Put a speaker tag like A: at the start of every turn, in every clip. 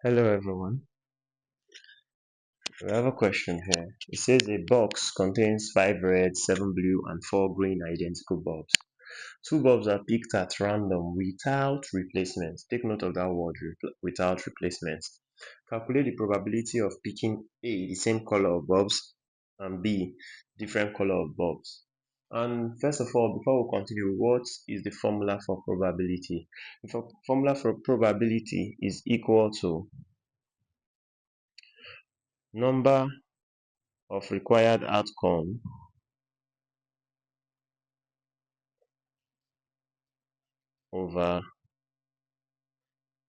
A: Hello everyone. We have a question here. It says a box contains 5 red, 7 blue, and 4 green identical bulbs. Two bulbs are picked at random without replacements. Take note of that word, without replacements. Calculate the probability of picking A, the same color of bulbs, and B, different color of bulbs. And first of all, before we continue, what is the formula for probability? The formula for probability is equal to number of required outcome over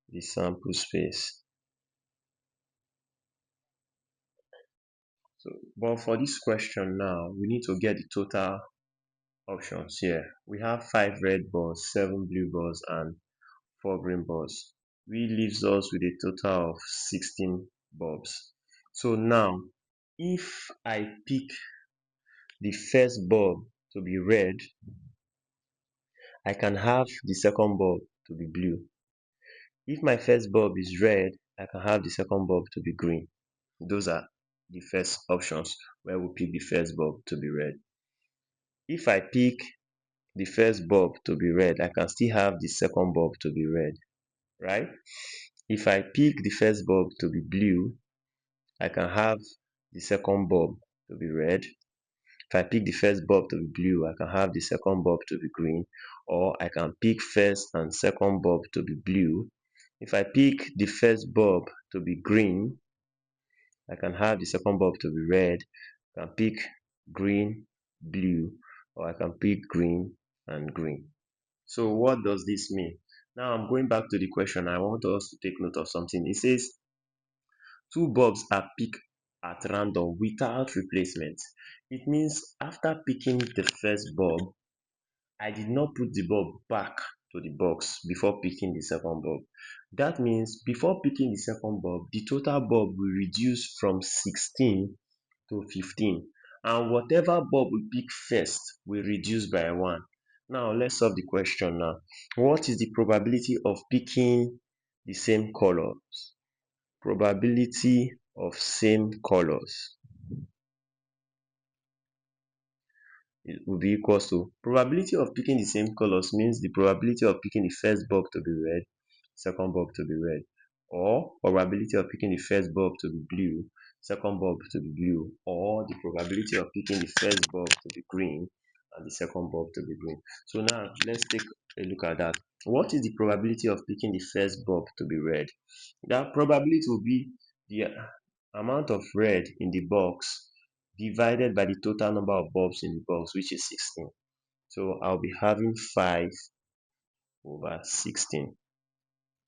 A: the sample space. But for this question now, we need to get the total options here. We have 5 red balls, 7 blue balls, and 4 green balls, which leaves us with a total of 16 bulbs. So now, if I pick the first bulb to be red, I can have the second bulb to be blue. If my first bulb is red, I can have the second bulb to be green. Those are the first options where we pick the first bulb to be red. If I pick the first bulb to be red, I can still have the second bulb to be red, right? If I pick the first bulb to be blue, I can have the second bulb to be red. If I pick the first bulb to be blue, I can have the second bulb to be green, or I can pick first and second bulb to be blue. If I pick the first bulb to be green, I can have the second bulb to be red. I can pick green, blue, or I can pick green and green. So what does this mean? Now I'm going back to the question. I want us to take note of something. It says two bulbs are picked at random without replacement. It means after picking the first bulb, I did not put the bulb back to the box before picking the second bulb. That means before picking the second bulb, the total bulb will reduce from 16 to 15, and whatever bulb we pick first will reduce by 1. Now let's solve the question now. What is the probability of picking the same colors? Probability of same colors. It will be equals to probability of picking the same colors means the probability of picking the first bulb to be red, second bulb to be red, or probability of picking the first bulb to be blue, second bulb to be blue, or the probability of picking the first bulb to be green and the second bulb to be green. So now let's take a look at that. What is the probability of picking the first bulb to be red? That probability will be the amount of red in the box divided by the total number of bulbs in the box, which is 16. So I'll be having 5 over 16.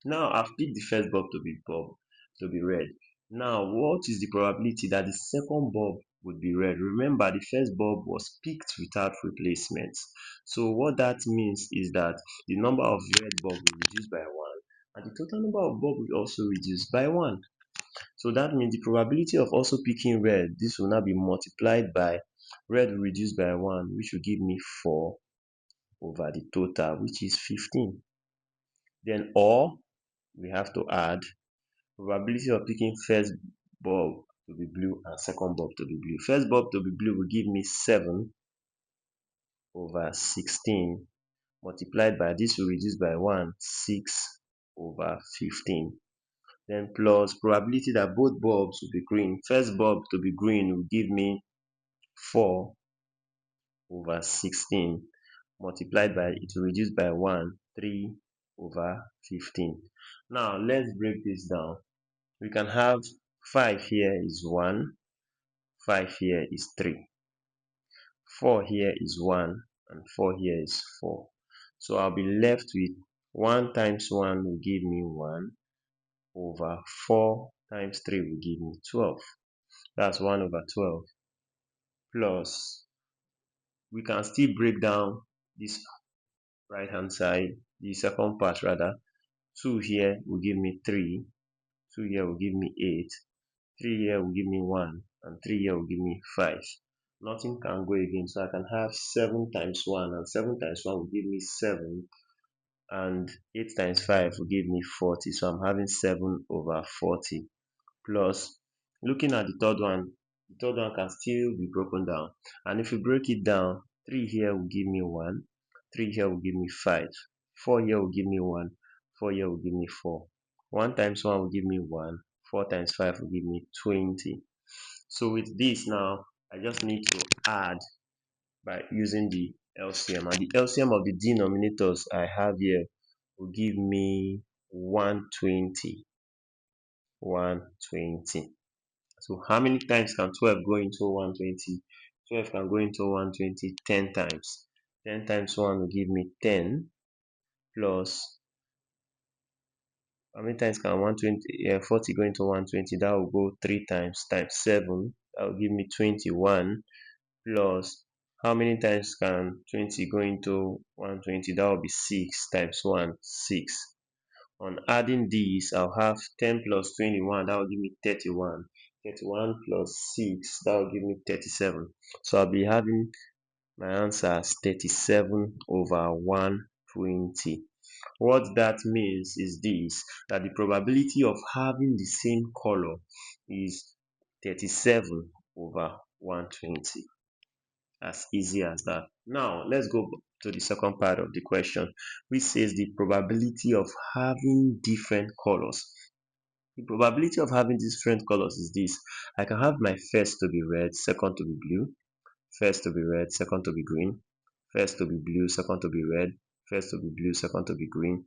A: Now I've picked the first bulb to be red. Now what is the probability that the second bulb would be red? Remember, the first bulb was picked without replacements. So what that means is that the number of red bulbs will reduce by 1, and the total number of bulbs will also reduce by 1. So that means the probability of also picking red, this will now be multiplied by red will reduce by 1, which will give me 4 over the total, which is 15. Then or we have to add probability of picking first bulb to be blue and second bulb to be blue. First bulb to be blue will give me 7 over 16 multiplied by this will reduce by 1, 6 over 15. Then plus probability that both bulbs will be green. First bulb to be green will give me 4 over 16 multiplied by it will reduce by 1, 3 over 15. Now let's break this down. We can have 5 here is 1, 5 here is 3, 4 here is 1, and 4 here is 4. So I'll be left with 1 times 1 will give me 1 over 4 times 3 will give me 12. That's 1 over 12 plus we can still break down this right hand side, the second part rather. 2 here will give me 3, 2 here will give me 8, 3 here will give me 1, and 3 here will give me 5. Nothing can go again, so I can have 7 times 1, and 7 times 1 will give me 7, and 8 times 5 will give me 40. So I'm having 7 over 40 plus, looking at the third one can still be broken down. And if we break it down, 3 here will give me 1, 3 here will give me 5, 4 here will give me 1, 4 here will give me 4. 1 times 1 will give me 1, 4 times 5 will give me 20. So with this now, I just need to add by using the LCM. And the LCM of the denominators I have here will give me 120. 120. So how many times can 12 go into 120? 12 can go into 120 10 times. 10 times 1 will give me 10 plus, how many times can 40 go into 120? That will go 3 times 7. That will give me 21 plus, how many times can 20 go into 120? That will be 6 times 1, 6. On adding these, I'll have 10 plus 21, that will give me 31. 31 plus 6, that will give me 37. So I'll be having my answer as 37 over 120. What that means is this, that the probability of having the same color is 37 over 120. As easy as that. Now, let's go to the second part of the question, which says the probability of having different colors. The probability of having different colors is this. I can have my first to be red, second to be blue, first to be red, second to be green, first to be blue, second to be red, first to be blue, second to be green,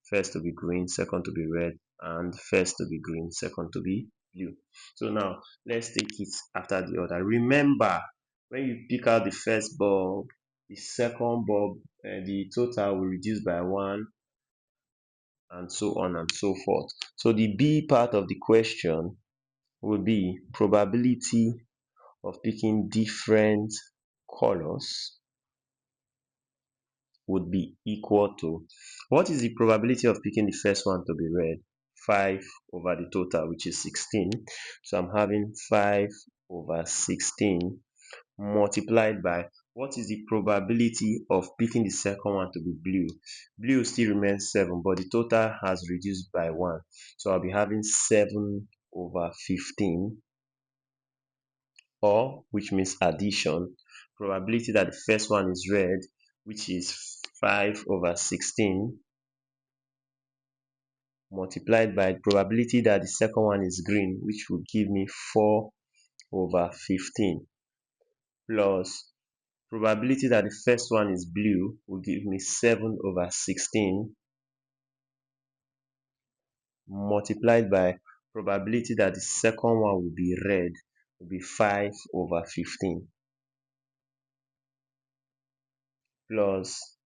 A: first to be green, second to be red, and first to be green, second to be blue. So now let's take it after the other. Remember, when you pick out the first bulb, the second bulb, the total will reduce by 1, and so on and so forth. So the B part of the question will be probability of picking different colors would be equal to, what is the probability of picking the first one to be red? 5 over the total, which is 16. So I'm having 5 over 16 multiplied by, what is the probability of picking the second one to be blue? Blue still remains 7, but the total has reduced by 1. So I'll be having 7 over 15, or, which means addition, probability that the first one is red, which is 5 over 16, multiplied by the probability that the second one is green, which will give me 4 over 15, plus probability that the first one is blue will give me 7 over 16, multiplied by probability that the second one will be red will be 5 over 15, plus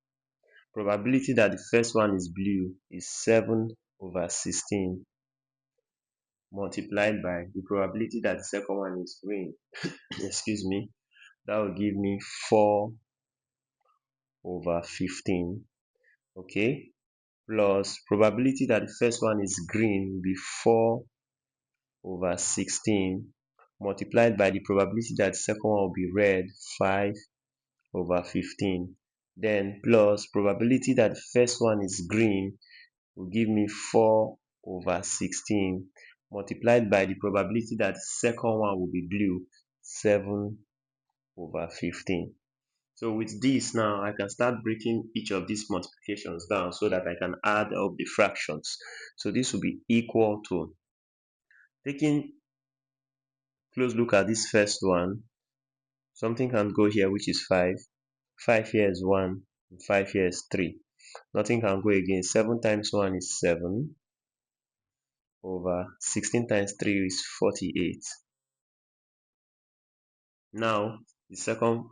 A: probability that the first one is blue is 7 over 16, multiplied by the probability that the second one is green, excuse me, that will give me 4 over 15, okay, plus probability that the first one is green will be 4 over 16, multiplied by the probability that the second one will be red, 5 over 15, then plus probability that the first one is green will give me 4 over 16, multiplied by the probability that the second one will be blue, 7 over 15. So with this now, I can start breaking each of these multiplications down so that I can add up the fractions. So this will be equal to, taking close look at this first one, something can go here, which is 5. 5 here is 1, 5 here is 3. Nothing can go again. 7 times 1 is 7 over 16 times 3 is 48. Now, the second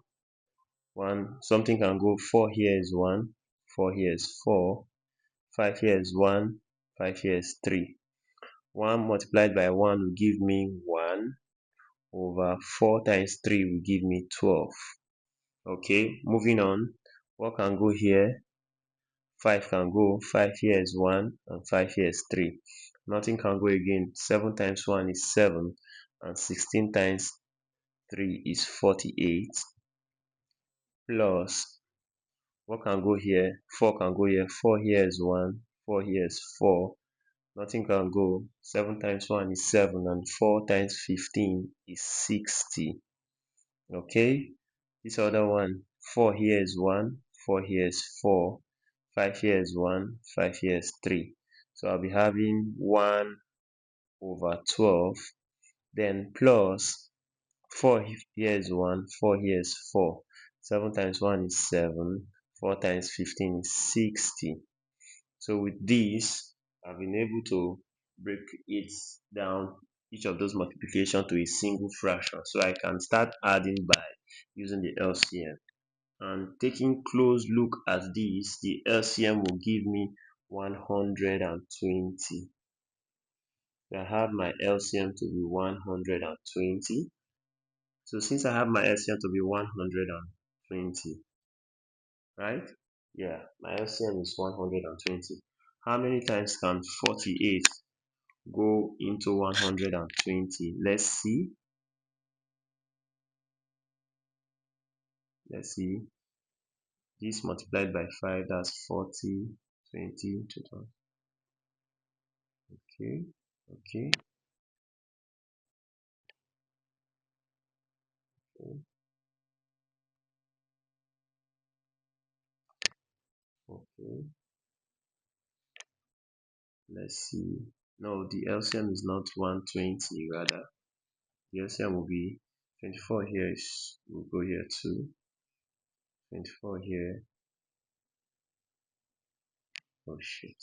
A: one, something can go. 4 here is 1, 4 here is 4, 5 here is 1, 5 here is 3. 1 multiplied by 1 will give me 1 over 4 times 3 will give me 12. Okay, moving on. What can go here? 5 can go. 5 here is 1 and 5 here is 3. Nothing can go again. 7 times 1 is 7 and 16 times 3 is 48, plus What can go here? 4 can go here. 4 here is 1. 4 here is 4. Nothing can go. 7 times 1 is 7, and 4 times 15 is 60. Okay? This other one, 4 here is 1. 4 here is 4. 5 here is 1. 5 here is 3. So I'll be having 1 over 12. Then plus 4 here is 1. 4 here is 4. 7 times 1 is 7. 4 times 15 is 60. So with this, I've been able to break it down, each of those multiplication, to a single fraction. So I can start adding by using the LCM. And taking close look at this, the LCM will give me 120. I have my LCM to be 120. So since I have my LCM to be 120, right? Yeah, my LCM is 120. How many times can 48 go into 120? Let's see. This multiplied by 5, that's 40, 20, 20. Okay, okay, okay, okay. Let's see. No, the LCM is not 120, rather. The LCM will be 24 here, will go here too. 24 here. Oh shit.